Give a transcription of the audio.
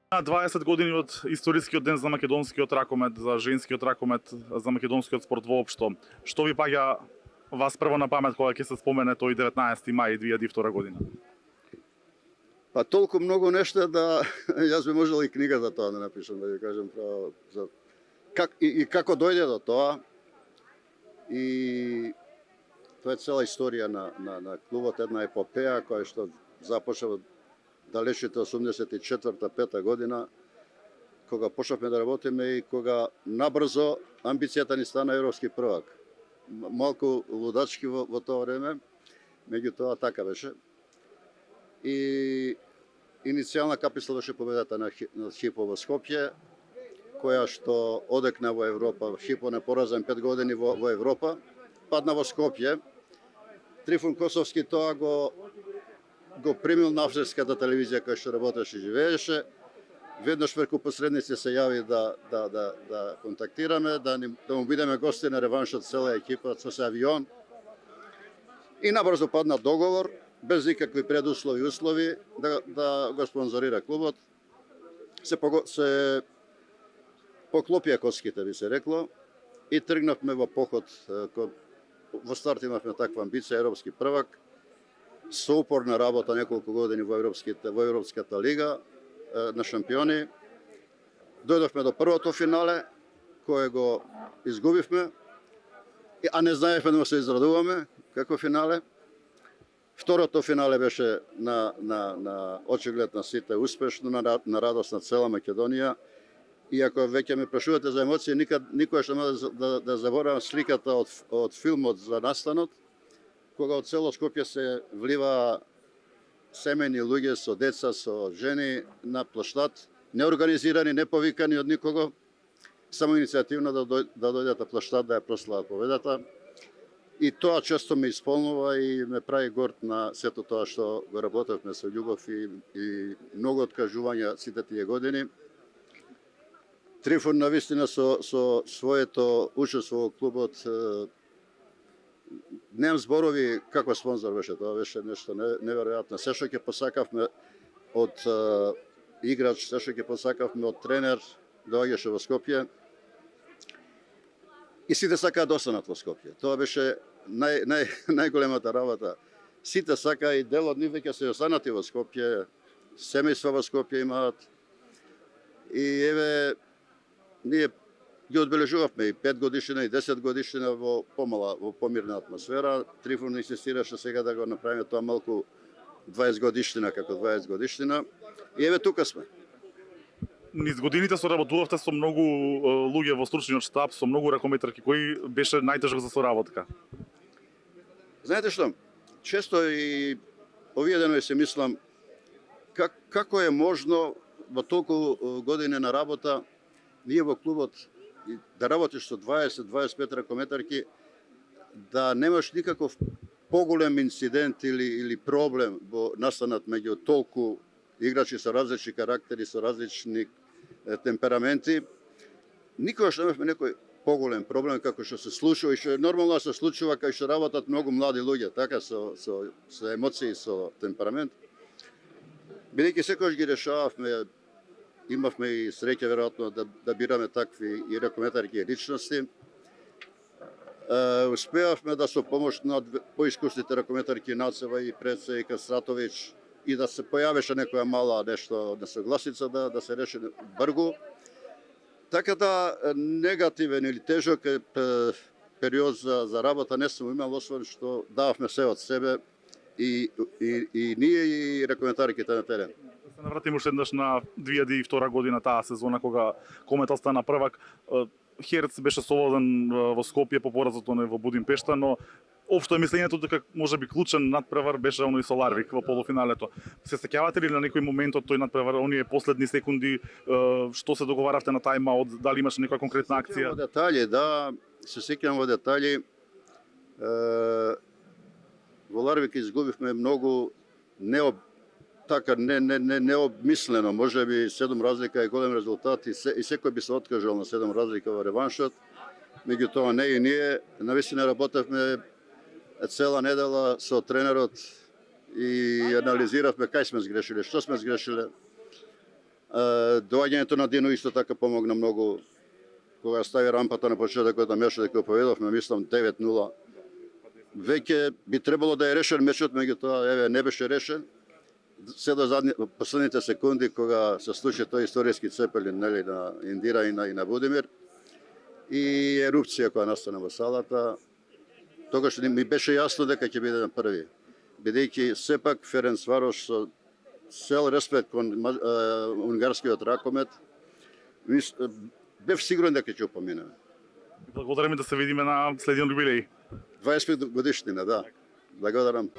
На 20 години од историскиот ден за македонскиот ракомет, за женскиот ракомет, за македонскиот спорт воопшто, што ви паѓа вас прво на памет кога ќе се спомене тој 19 мај 2002 година? Па толку многу нешта да јас би можел и книга за тоа да напишам, да ви кажам право за како дојде до тоа. И тоа е цела историја на клубот, една епопеја која што започна далечните 84-5 година, кога почнавме да работиме и кога набрзо амбицијата ни стана европски првак. Малку лудачки во тоа време, меѓутоа така беше. И иницијална каписла беше победата на Хипо во Скопје, која што одекна во Европа. Хипо непоразен 5 години во Европа, падна во Скопје. Трифун Косовски тоа го примил на австриската телевизија која што работеше и живееше. Веднаш преку посредници се јави да контактираме, да му бидеме гости на реваншот цела екипа со авион. И набрзо падна договор, без никакви предуслови и услови, да го спонзорира клубот. Се поклопија коските, би се рекло, и тргнавме во поход. Во старт имавме таква амбиција, европски првак, со упорна работа неколку години во Европската лига на шампиони. Дојдовме до првото финале, кое го изгубивме, а не знаевме да се израдуваме како финале. Второто финале беше на очиглед на сите успешно, на радост на цела Македонија. И ако веќе ме прашувате за емоции, никогаш нема да заборавам сликата од филмот за настанот, кога од цело Скопје се влива семејни луѓе со деца, со жени на плоштад, неорганизирани, неповикани од никого, само иницијативно да дојдат на плоштад да ја прослават победата. И тоа често ме исполнува и ме прави горд на сето тоа што го работевме со љубов и многу откажувања сите тие години. Трифун навистина со своето учество во клубот, немам зборови како спонзор беше, тоа беше нешто неверојатно. Се што ќе посакавме од играч, се што ќе посакавме од тренер, доаѓаше во Скопје. И сите сакаа да останат во Скопје. Тоа беше најголемата работа. Сите сакаа и дел од нив веќе се останати во Скопје, семејства во Скопје имаат. И еве, ние ги одбележувавме и 5 годишнина и 10 годишнина во помирна атмосфера. Трифун инсистираше сега да го направиме тоа малку 20 годишнина како 20 годишнина. И еве тука сме. Низ годините соработувавте со многу луѓе во стручниот штаб, со многу ракометарки. Кој беше најтежок за соработка? Знаете што? Често и овие денови се мислам како е можно во толку години на работа ние во клубот да работиш со 20-25 ракометарки, да немаш никаков поголем инцидент или проблем во настанат меѓу толку играчи со различни карактери, со различни темпераменти. Никогаш немавме некој поголем проблем како што се случува и што нормално се случува кај што работат многу млади луѓе, така со емоции, со темперамент. Бидејќи секогаш ги решававме, имавме и среќа веројатно да бираме такви и ракометарки и личности. Успеавме да со помош на поискусните ракометарки Нацева и Преце и Кастратовиќ и да се појавеше некоја мала нешто несогласица да се реши бргу. Така да негативен или тежок период за работа не сум имал, освен што дававме се од себе и ние и ракометарките на терен. Се навратим уште еднаш на 2002 година, таа сезона кога Кометал стана првак. Херц беше слободен во Скопје по поразот во Будимпешта, но општо е мислењето дека можеби клучен надпревар беше оној со Ларвик во полуфиналето. Се сеќавате ли на некој момент од тој надпревар, оние последни секунди, што се договаравте на тајм-аут, дали имаше некоја конкретна акција? Во детали, да, се сеќавам во детали. Во Ларвик изгубивме многу необмислено, можеби 7 разлика е голем резултат и секој би се откажал на 7 разлика во реваншот. Меѓутоа не и ние, навистина работевме цела недела со тренерот и анализиравме кај сме сгрешиле, што сме сгрешиле. Доаѓањето на Дино исто така помогна многу. Кога стави рампата на почетокот на мечот, дека победовме, мислам 9-0. Веќе би требало да е решен мечот, меѓутоа еве не беше решен. Се до последните секунди кога се случи тој историски цепелин, нели, на Индира и на Будимир и ерупција која настана во салата, тогаш ми беше јасно дека ќе биде на први. Бидејќи сепак Ференцварош со цел респект кон унгарскиот ракомет, бев сигурен дека ќе поминеме. Благодарам и да се видиме на следниот јубилеј. 25 годишнина, да. Благодарам.